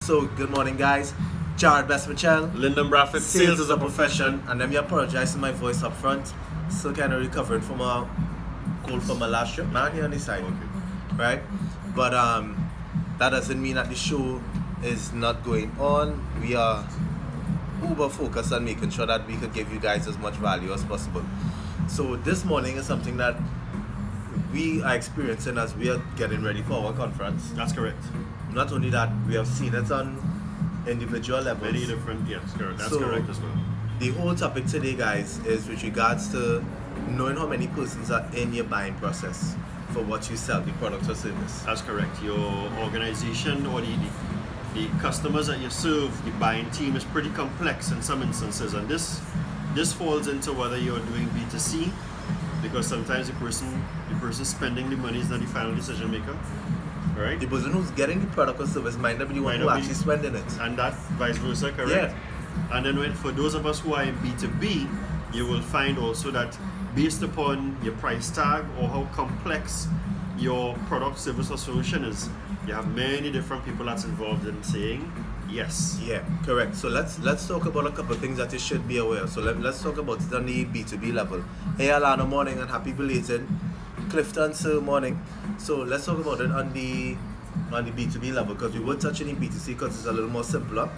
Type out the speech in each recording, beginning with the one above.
So, good morning, guys. Jared Best Michelle. Lyndon Bradford, Sales is a profession, and let me apologize for my voice up front. Still kind of recovering from a cold from my last trip. Not here on this side, right? But that doesn't mean that the show is not going on. We are uber focused on making sure that we could give you guys as much value as possible. So this morning is something that we are experiencing as we are getting ready for our conference. That's correct. Not only that, we have seen it on individual levels. Very different, yes, correct. That's So, correct as well. The whole topic today, guys, is with regards to knowing how many persons are in your buying process for what you sell, the product or service. That's correct. Your organization or the customers that you serve, the buying team is pretty complex in some instances, and this falls into whether you're doing B2C, because sometimes the person spending the money is not the final decision maker, right? The person who's getting the product or service might not be the one who actually spending it. And that vice versa, correct? Yeah. And then for those of us who are in B2B, you will find also that based upon your price tag or how complex your product, service or solution is, you have many different people that's involved in saying yes. Yeah, correct. So let's talk about a couple of things that you should be aware of. So let's talk about it on the B2B level. Hey Alana, morning and happy belated. Clifton, sir, morning. So let's talk about it on the B2B level, because we were touching the B2C because it's a little more simpler.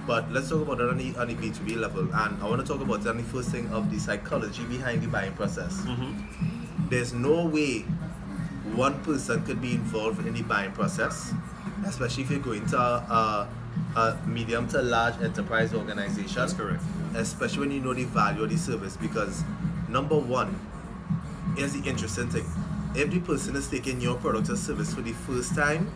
But let's talk about it on the B2B level, and I want to talk about it on the first thing of the psychology behind the buying process. Mm-hmm. There's no way one person could be involved in the buying process, especially if you're going to a medium to large enterprise organization. That's correct. Especially when you know the value of the service, because number one, here's the interesting thing. If the person is taking your product or service for the first time,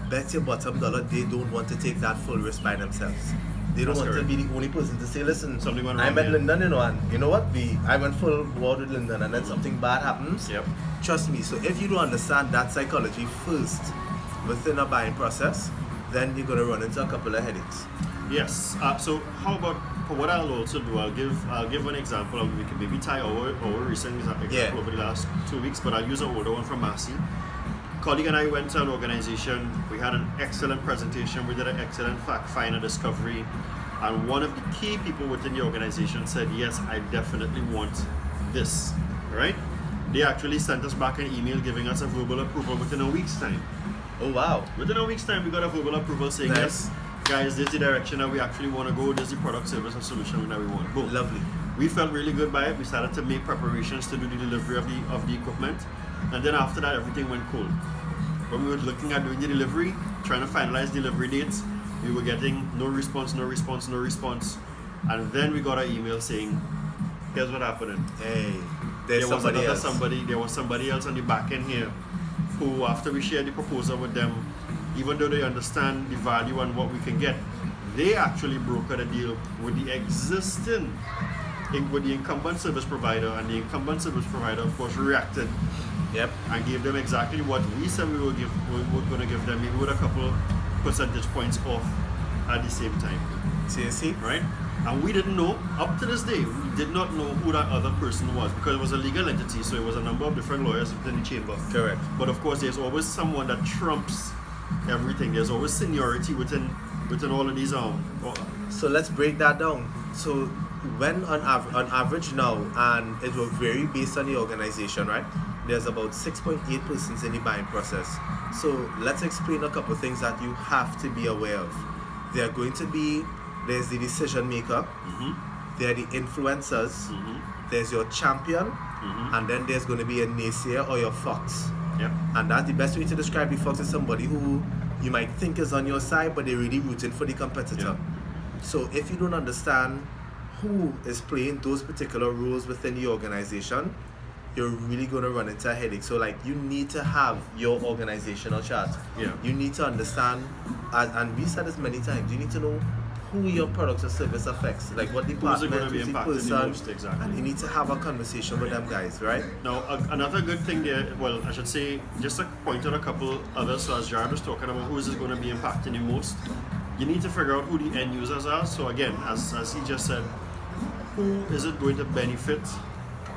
bet your bottom dollar they don't want to take that full risk by themselves. They don't want to be the only person to say, listen, I met Lyndon, and you know what? I went full board with Lyndon, and then something bad happens. Yep. Trust me. So if you don't understand that psychology first within a buying process, then you're gonna run into a couple of headaches. Yes. So how about, for what I'll also do, I'll give an example of, we can maybe tie our recent example over the last 2 weeks, but I'll use an older one from Massey. Colleague and I went to an organization. We had an excellent presentation. We did an excellent fact finder discovery, and one of the key people within the organization said, yes, I definitely want this, right? They actually sent us back an email giving us a verbal approval within a week's time. Oh wow. Within a week's time, we got a verbal approval saying, nice. Yes, guys, this is the direction that we actually want to go. This is the product, service, or solution that we want. Boom. Lovely. We felt really good by it. We started to make preparations to do the delivery of the equipment, and then after that, everything went cold. When we were looking at doing the delivery, trying to finalize delivery dates, we were getting no response, and then we got an email saying, here's what happened. Hey, there was somebody else on the back end here who, after we shared the proposal with them, even though they understand the value and what we can get, they actually brokered a deal with the existing, with the incumbent service provider, and the incumbent service provider, of course, reacted. Yep. And gave them exactly what we said we were going to give them, maybe with a couple percentage points off at the same time. See? Right? And we didn't know, up to this day, we did not know who that other person was, because it was a legal entity, so it was a number of different lawyers within the chamber. Correct. But of course, there's always someone that trumps everything. There's always seniority within all of these. So let's break that down. So when on average now, and it will vary based on the organization, right? There's about 6.8 persons in the buying process. So let's explain a couple of things that you have to be aware of. There are going to be, there's the decision maker, there are the influencers, there's your champion, and then there's going to be a naysayer or your fox. Yep. And that's the best way to describe the fox is somebody who you might think is on your side, but they're really rooting for the competitor. Yep. So if you don't understand who is playing those particular roles within the organization, you're really going to run into a headache. So like, you need to have your organizational chart. Yeah. You need to understand, and we said this many times, you need to know who your products or service affects, like what department, who's the person, exactly. and you need to have a conversation with them guys, right? Now, another good thing there, well, I should say, just to point out a couple others, so as Jared was talking about who is this going to be impacting the most, you need to figure out who the end users are. So again, as he just said, who is it going to benefit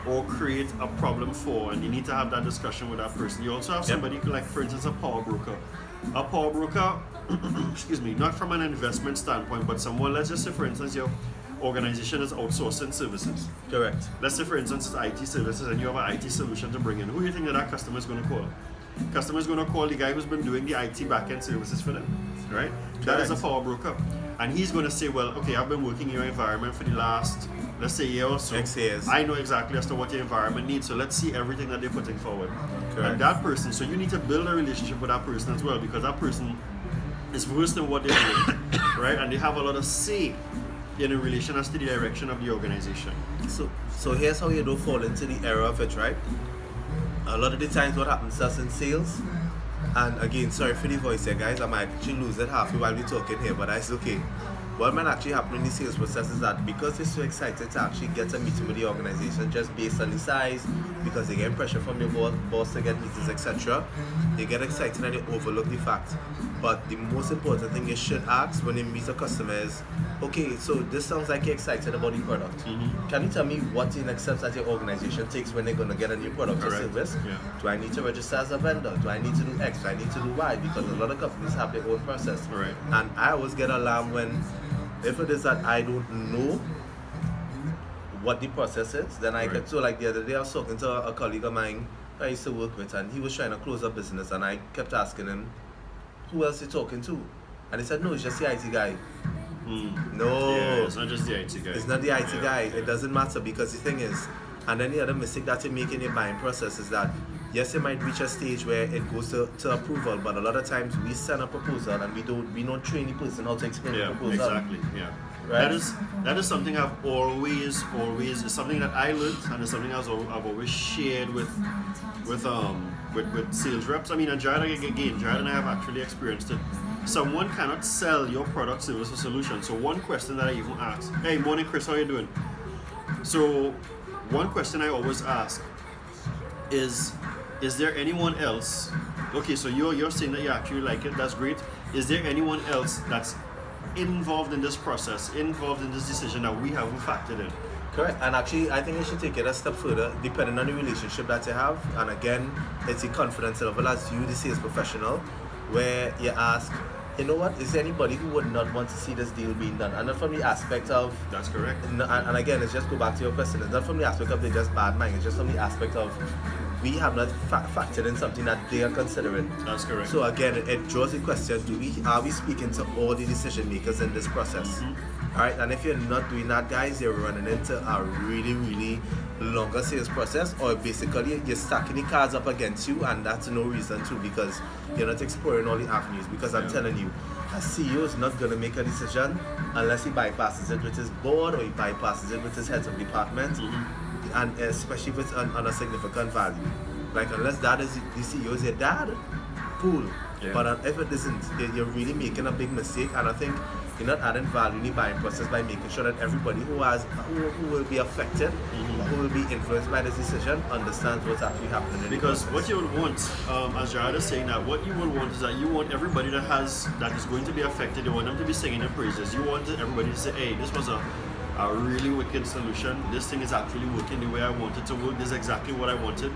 or create a problem for, and you need to have that discussion with that person. You also have somebody like, for instance, a power broker. a power broker, excuse me, not from an investment standpoint, but someone, let's just say for instance your organization is outsourcing services. Correct. Let's say for instance it's IT services and you have an IT solution to bring in. Who do you think that customer is going to call? Customer is going to call the guy who's been doing the IT backend services for them, right? That is a power broker. And he's going to say, well, okay, I've been working in your environment for the last, let's say, year or so. 6 years. I know exactly as to what your environment needs, so let's see everything that they're putting forward. Correct. And that person, so you need to build a relationship with that person as well, because that person is versed in what they're doing, right? And they have a lot of say in relation as to the direction of the organization. So here's how you don't fall into the error of it, right? A lot of the times what happens to us in sales, and again, sorry for the voice here guys, I might actually lose it halfway while we're talking here, but that's okay. What might actually happen in the sales process is that because they're so excited to actually get a meeting with the organization just based on the size, because they get pressure from your boss to get meetings, etc., they get excited and they overlook the fact. But the most important thing you should ask when you meet a customer is, okay, so this sounds like you're excited about the product. Can you tell me what the next steps that your organization takes when they're going to get a new product or service? Yeah. Do I need to register as a vendor? Do I need to do X? Do I need to do Y? Because a lot of companies have their own process. Right. And I always get alarmed when, if it is that I don't know what the process is, then I get, so like the other day I was talking to a colleague of mine I used to work with, and he was trying to close a business, and I kept asking him, who else you talking to? And he said, no, it's just the IT guy. No. Yeah, it's not just the IT guy. It's not the IT guy. It doesn't matter, because the thing is, and then the other mistake that you make in your buying process is that, yes, it might reach a stage where it goes to approval, but a lot of times we send a proposal and we don't train the person how to explain the proposal. Exactly. Yeah. Right? That is something I've always it's something that I learned, and it's something I've always shared with sales reps. I mean, and Jared and I have actually experienced it. Someone cannot sell your product, service, or solution. So one question that I even ask, hey, morning Chris, how you doing? So one question I always ask is there anyone else? Okay, so you're saying that you actually like it, that's great. Is there anyone else that's involved in this process, involved in this decision that we haven't factored in? Correct. And actually, I think you should take it a step further, depending on the relationship that you have. And again, it's a confidence level as you, the sales professional, where you ask, you know what, is there anybody who would not want to see this deal being done? And not from the aspect of... That's correct. And again, it's just go back to your question. It's not from the aspect of they're just bad mind. It's just from the aspect of we have not factored in something that they are considering. That's correct. So again, it draws the question, are we speaking to all the decision makers in this process? Alright, and if you're not doing that, guys, you're running into a really, really longer sales process, or basically you're stacking the cards up against you, and that's no reason to, because you're not exploring all the avenues. Because I'm telling you, a CEO is not going to make a decision unless he bypasses it with his board, or he bypasses it with his heads of department, and especially if it's on a significant value. Like, unless that is the CEO is your dad, cool. Yeah. But if it isn't, you're really making a big mistake. And I think you're not adding value in the buying process by making sure that everybody who will be affected, or who will be influenced by this decision, understands what's actually happening. Because what you would want, as Jared is saying, that what you will want is that you want everybody that is going to be affected, you want them to be singing their praises. You want everybody to say, hey, this was a really wicked solution. This thing is actually working the way I wanted to work. This is exactly what I wanted.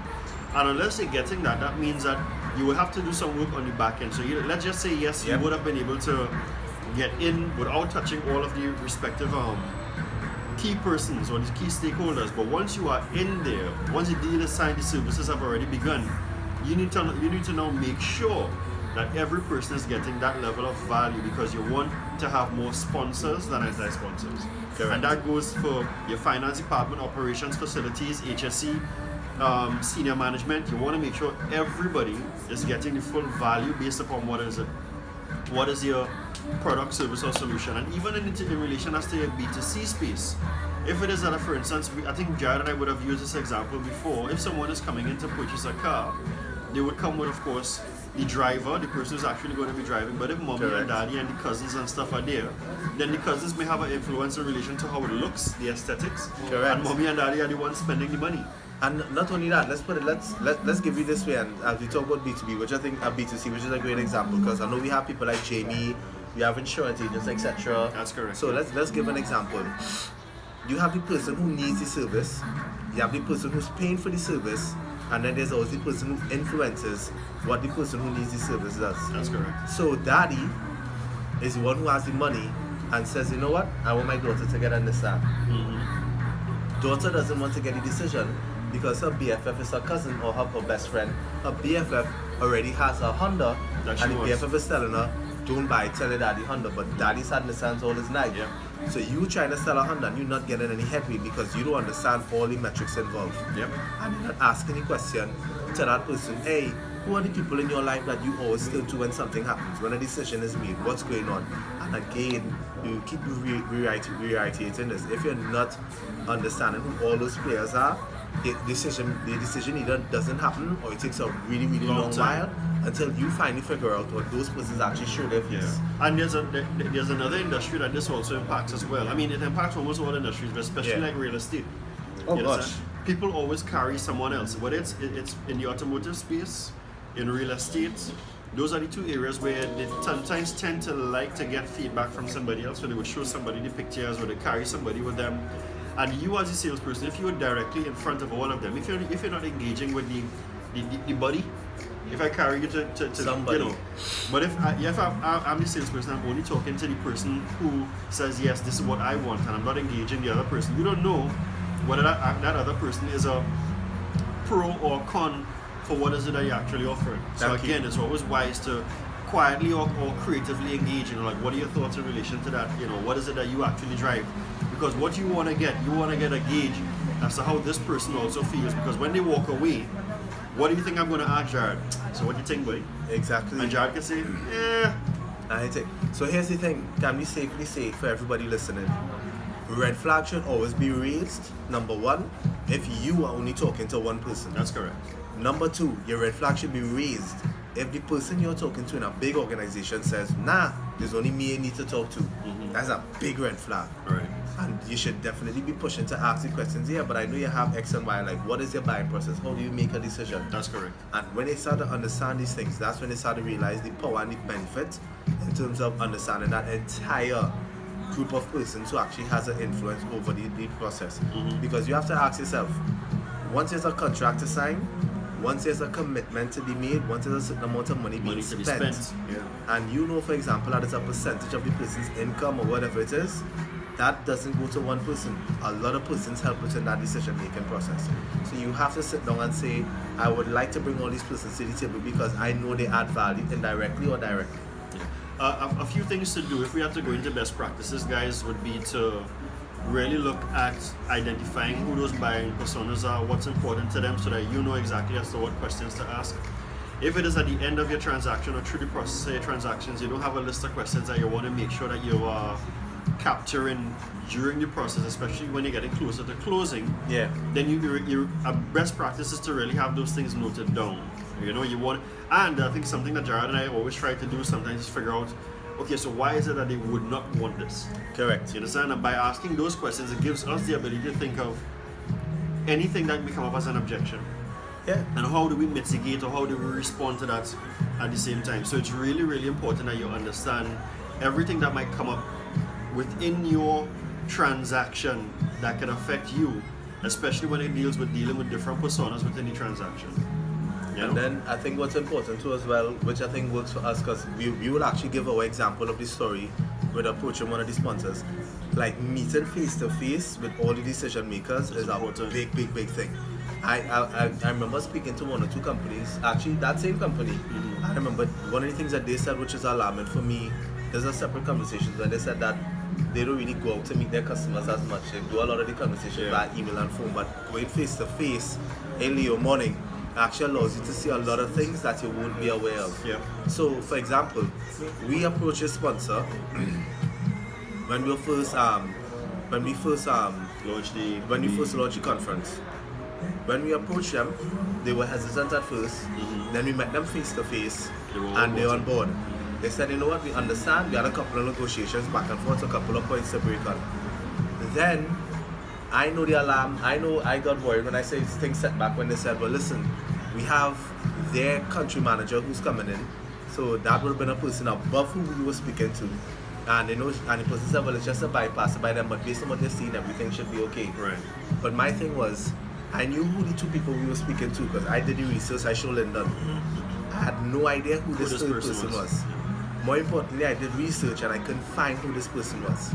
And unless you're getting that, that means that you will have to do some work on the back end. So let's just say, yes, you would have been able to get in without touching all of the respective key persons or the key stakeholders. But once you are in there, once the deal is signed, the services have already begun, you need to now make sure that every person is getting that level of value, because you want to have more sponsors than anti-sponsors. And that goes for your finance department, operations, facilities, HSE, senior management. You want to make sure everybody is getting the full value based upon what is your product, service, or solution. And even in relation as to your B2C space, if it is that, for instance, I think Jared and I would have used this example before. If someone is coming in to purchase a car, they would come with, of course, the driver, the person who's actually going to be driving. But if mommy and daddy and the cousins and stuff are there, then the cousins may have an influence in relation to how it looks, the aesthetics. And mommy and daddy are the ones spending the money. And not only that, let's give you this way, and as we talk about B2B, which I think B2C, which is a great example, because I know we have people like Jamie, we have insurance agents, etc. That's correct. So let's give an example. You have the person who needs the service, you have the person who's paying for the service, and then there's always the person who influences what the person who needs the service does. That's correct. So daddy is the one who has the money and says, you know what, I want my daughter to get on this side. Daughter doesn't want to get the decision because her BFF is her cousin or her best friend. Her BFF already has a Honda, That and she the wants. BFF is telling her, don't buy it, tell her daddy Honda. But daddy's had Nissans all his life. Yeah. So you trying to sell a Honda and you're not getting any headway because you don't understand all the metrics involved. Yep. And you're not asking the question to that person, hey, who are the people in your life that you always turn to when something happens, when a decision is made, what's going on? And again, you keep reiterating this. If you're not understanding who all those players are, the decision either doesn't happen or it takes a really, really long while until you finally figure out what those persons actually show their face. Yeah. And there's another industry that this also impacts as well. I mean, it impacts almost all industries, but especially like real estate. Oh You gosh. understand? People always carry someone else. Whether it's in the automotive space, in real estate, those are the two areas where they sometimes tend to like to get feedback from somebody else, where they would show somebody the pictures or they carry somebody with them. And you as a salesperson, if you were directly in front of all of them, if you're not engaging with the buddy, if I carry you to Somebody. you know, but if I'm the salesperson, I'm only talking to the person who says yes, this is what I want, and I'm not engaging the other person. You don't know whether that other person is a pro or con for what is it that you're actually offering. So Thank you. again, it's always wise to quietly or creatively engage. Like, what are your thoughts in relation to that? What is it that you actually drive? Because what you want to get a gauge as to how this person also feels. Because when they walk away, what do you think I'm going to ask Jared? So what do you think, buddy? Exactly. And Jared can say, So here's the thing, can we safely say for everybody listening, red flag should always be raised, number one, if you are only talking to one person. that's correct. Number two, your red flag should be raised if the person you're talking to in a big organization says, nah, there's only me you need to talk to. That's a big red flag. All right. And you should definitely be pushing to ask the questions, yeah, but I know you have X and Y, like what is your buying process? How do you make a decision? That's correct. And when they start to understand these things, that's when they start to realize the power and the benefit in terms of understanding that entire group of persons who actually has an influence over the process. Because you have to ask yourself, once there's a contract to sign, once there's a commitment to be made, once there's a certain amount of money being to be spent, spent. Yeah. and you know, for example, that it's a percentage of the person's income or whatever it is, that doesn't go to one person. A lot of persons help within that decision-making process. So you have to sit down and say, I would like to bring all these persons to the table because I know they add value indirectly or directly. A few things to do if we have to go into best practices, guys, would be to really look at identifying who those buying personas are, what's important to them, so that you know exactly as to what questions to ask. If it is at the end of your transaction or through the process of your transactions, you don't have a list of questions that you want to make sure that you are capturing during the process, especially when you're getting closer to closing. Yeah. Then you best practice is to really have those things noted down. You want, and I think something that Jared and I always try to do sometimes is figure out, okay, so why is it that they would not want this? Correct. You understand? And by asking those questions, it gives us the ability to think of anything that may come up as an objection. Yeah. And how do we mitigate or how do we respond to that at the same time? So it's really, really important that you understand everything that might come up within your transaction that can affect you, especially when it deals with dealing with different personas within the transaction. And then I think what's important too as well, which I think works for us, because we will actually give our example of the story with approaching one of the sponsors. Like meeting face to face with all the decision makers is a big thing. I remember speaking to one or two companies, actually that same company. I remember one of the things that they said, which is alarming for me, there's a separate conversation where they said that they don't really go out to meet their customers as much. They do a lot of the conversation via email and phone, but going face to face early or morning actually allows you to see a lot of things that you won't be aware of. Yeah. So, for example, we approach a sponsor when we first launched the conference. When we approached them, they were hesitant at first. Then we met them face to face, and they're on board. They said, you know what, we understand. We had a couple of negotiations back and forth, a couple of points to break on. Then I know the alarm. I know I got worried when I say things set back when they said, well, listen, we have their country manager who's coming in. So that would have been a person above who we were speaking to. And they know, and the person said, well, it's just a bypass by them, but based on what they're seeing, everything should be okay. Right. But my thing was, I knew who the two people we were speaking to because I did the research. I showed Lyndon. I had no idea who this third person was. More importantly, I did research and I couldn't find who this person was.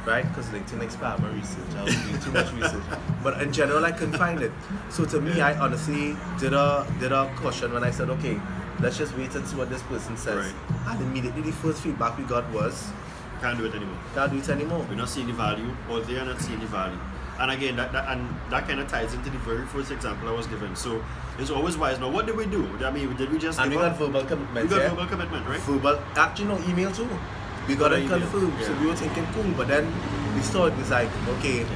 Right? Because LinkedIn expired my research. I was doing too much research. But in general, I couldn't find it. So to me, I honestly did a caution when I said, okay, let's just wait and see what this person says. Right. And immediately the first feedback we got was, Can't do it anymore. can't do it anymore. We're not seeing the value, or they are not seeing the value. And again, that kind of ties into the very first example I was given. So it's always wise. Now, what did we do? I mean, did we just And we give got up? verbal commitment. We got yeah? verbal commitment, right? Verbal, actually no, email too. We got it Email, confirmed. So yeah. we were thinking cool, but then we saw it was like, okay.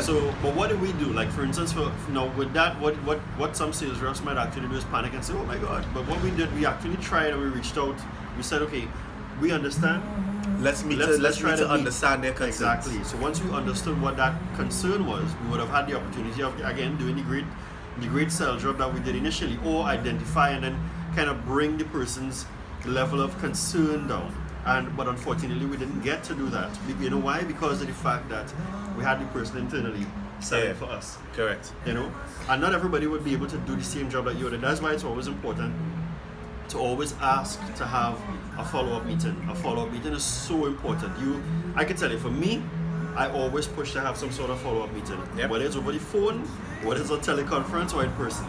So, but what do we do? Like, for instance, for with that, what some sales reps might actually do is panic and say, "Oh my God!" But what we did, we actually tried and we reached out. We said, "Okay, we understand. Let's try to meet." understand their concerns. Exactly. So once we understood what that concern was, we would have had the opportunity of again doing the great sales job that we did initially, or identify and then kind of bring the person's level of concern down. But unfortunately, we didn't get to do that. You know why? Because of the fact that we had the person internally selling for us. Correct. You know, and not everybody would be able to do the same job that you did. That's why it's always important to always ask to have a follow-up meeting. A follow-up meeting is so important. I can tell you, for me, I always push to have some sort of follow-up meeting. Yep. Whether it's over the phone, whether it's a teleconference, or in person.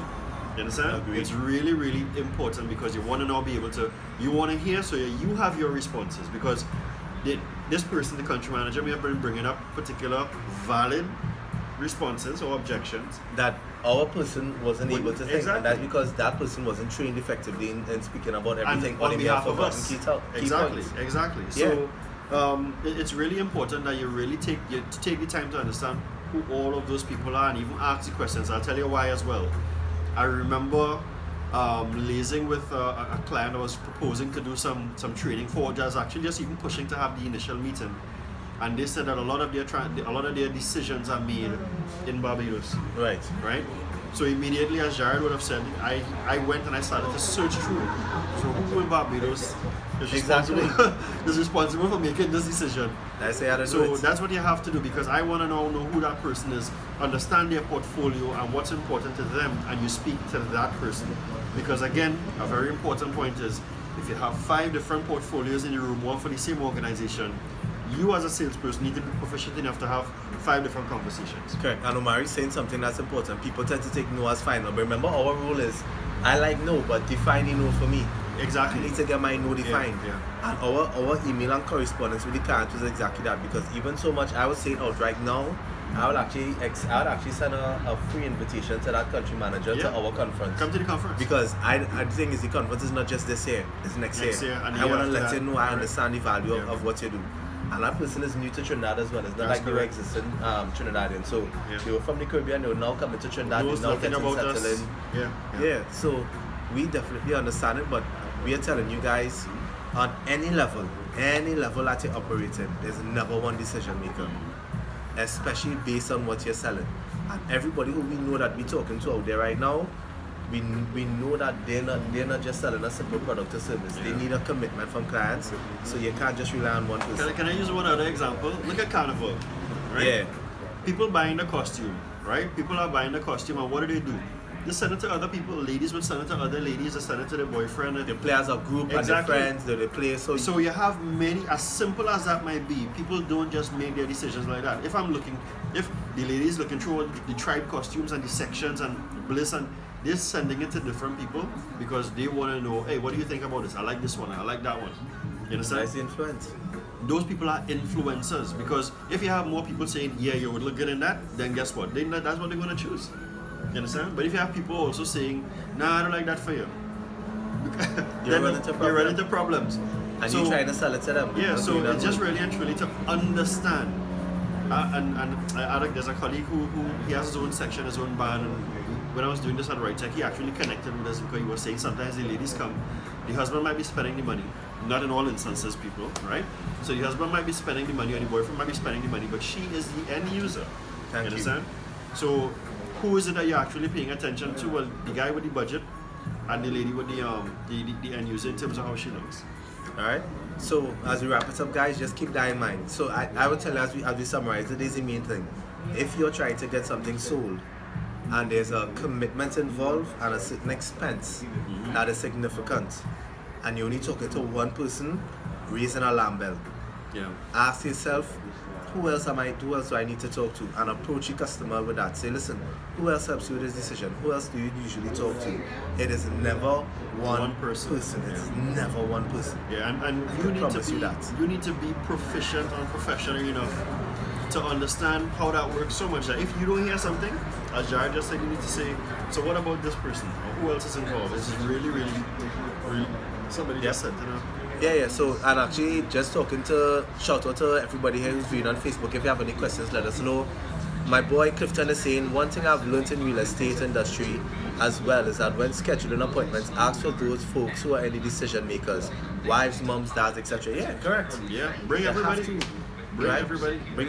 You understand? Agreed. It's really, really important because you want to now be able to, you want to hear, so you have your responses, because this person, the country manager, may have been bringing up particular valid responses or objections That our person wasn't able to think, Exactly. and that's because that person wasn't trained effectively in speaking about and everything on behalf of us. key Exactly, points. exactly. So it's really important that you really take the time to understand who all of those people are and even ask the questions. I'll tell you why as well. I remember liaising with a client that was proposing to do some training for just actually just even pushing to have the initial meeting, and they said that a lot of their decisions are made in Barbados. Right. Right? So immediately, as Jared would have said, I went and I started to search through. So who in Barbados is responsible, is responsible for making this decision? I say I don't So do it. that's what you have to do, because I want to know who that person is, understand their portfolio and what's important to them, and you speak to that person. Because again, a very important point is, if you have 5 different portfolios in the room, one for the same organization, you as a salesperson need to be proficient enough to have 5 different conversations. Correct. And Omari's saying something that's important. People tend to take no as final. But remember, our rule is, I like no, but define the no for me. Exactly. I need to get my no defined. Yeah. And our email and correspondence with the client was exactly that. Because even so much, I would say it out right now, I would actually send a free invitation to that country manager to our conference. Come to the conference. Because the thing is, the conference is not just this year, it's next year. And I want to let after you that. know I Right. understand the value Yeah. of what you do. And that person is new to Trinidad as well. It's not That's like they were correct. existing Trinidadian. So they were from the Caribbean, they were now coming to Trinidad, Knows they're now nothing getting about settled us. in. Yeah, so we definitely understand it, but we are telling you guys, on any level that you operate in, there's never one decision maker, especially based on what you're selling. And everybody who we know that we're talking to out there right now, we know that they're not just selling a simple product or service. They need a commitment from clients, so you can't just rely on one person. Can I use one other example? Look at Carnival, right? Yeah. People buying the costume, right? People are buying the costume, and what do? They send it to other people. Ladies would send it to other ladies. They send it to their boyfriend. They play as a group Exactly. and their friends, they play. So you have many, as simple as that might be, people don't just make their decisions like that. If the ladies looking through the tribe costumes and the sections and bliss, and they're sending it to different people because they want to know, hey, what do you think about this? I like this one, I like that one. You understand? Nice influence. Those people are influencers, because if you have more people saying, yeah, you would look good in that, then guess what? That's what they're going to choose. You understand? But if you have people also saying, nah, I don't like that for you, then you're running into problems. And you're trying to sell it to them. Yeah, so it's just really and truly to understand. There's a colleague who he has his own section, his own band, and when I was doing this at Right Tech, he actually connected with us because he was saying sometimes the ladies come, the husband might be spending the money, not in all instances, people, right? So the husband might be spending the money, or the boyfriend might be spending the money, but she is the end user. Thank you. Understand? So who is it that you're actually paying attention to? Well, the guy with the budget and the lady with the end user in terms of how she looks. Alright? So as we wrap it up, guys, just keep that in mind. So I would tell you, as we summarize, it is the main thing. If you're trying to get something sold, and there's a commitment involved and a certain expense that is significant, and you're only talking to one person, raise an alarm bell. Yeah. Ask yourself, who else do I need to talk to? And approach your customer with that. Say, listen, who else helps you with this decision? Who else do you usually talk to? It is never one person. It's never one person. Yeah, and you need to be proficient and professional enough to understand how that works so much that if you don't hear something, as Jared just said, you need to say, so what about this person? Or who else is involved? This is really, really, really, somebody just said, you know. Yeah, so, and actually just shout out to everybody here who's viewing on Facebook. If you have any questions, let us know. My boy Clifton is saying, one thing I've learned in real estate industry as well is that when scheduling appointments, ask for those folks who are any decision makers, wives, moms, dads, etc. Yeah, correct. Yeah, bring everybody. Bring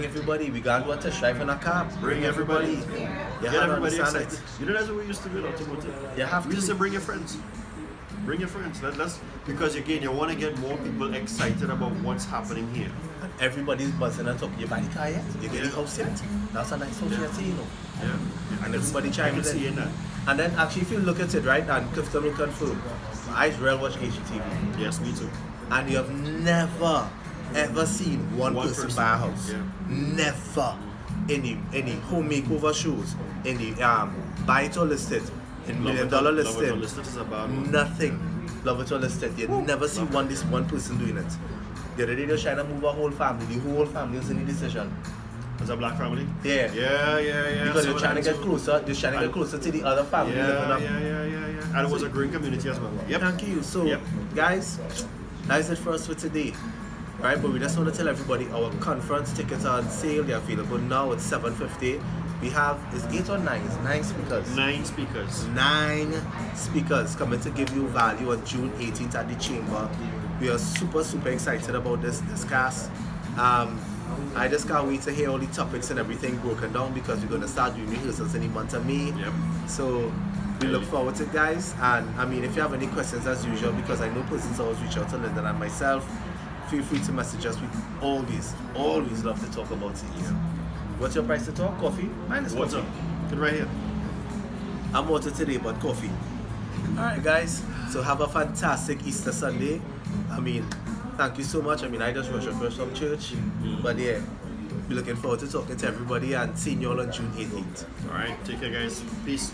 everybody. We got one to drive in a car. Bring everybody. Get everybody excited. You know, that's what we used to do in automotive. We used to bring your friends. Bring your friends. That's because again, you want to get more people excited about what's happening here. And everybody's buzzing and talking. You buy the car yet? You get the house yet? That's a nice house yet, you know. Yeah. And everybody chiming in. And then actually, if you look at it, right, and Clifton will confirm, I real watch HGTV. Yes, me too. And you have never ever seen one person buy a house. Yeah. Never. Any home makeover shows, any buy it or list it, in $1 million listing, is a bad one. nothing. Love it or list it. You never see one person doing it. The other day they're trying to move a whole family. The whole family is in the decision. As a black family? Yeah. Yeah. Because they're trying to get closer. They're trying to get closer to the other family. Yeah. And it was a growing community as well. Yep. Thank you. So, guys, that's it for us for today. Right, but we just want to tell everybody our conference tickets are on sale. They're available now at $750. We have, is 8 or 9? It's 9 speakers. 9 speakers. 9 speakers coming to give you value on June 18th at the Chamber. We are super excited about this cast. I just can't wait to hear all the topics and everything broken down because we're going to start doing rehearsals in the month of May. Yep. So we look forward to it, guys. And I mean, if you have any questions as usual, because I know persons always reach out to Lyndon and myself, feel free to message us. We always love to talk about it. Yeah. What's your price to talk? Coffee? Mine is What's coffee. up? Good right here. I'm water today, but coffee. Alright, guys. So have a fantastic Easter Sunday. I mean, thank you so much. I mean, I just rushed across from church. But yeah, we're looking forward to talking to everybody and seeing you all on June 18th. Alright, take care, guys. Peace.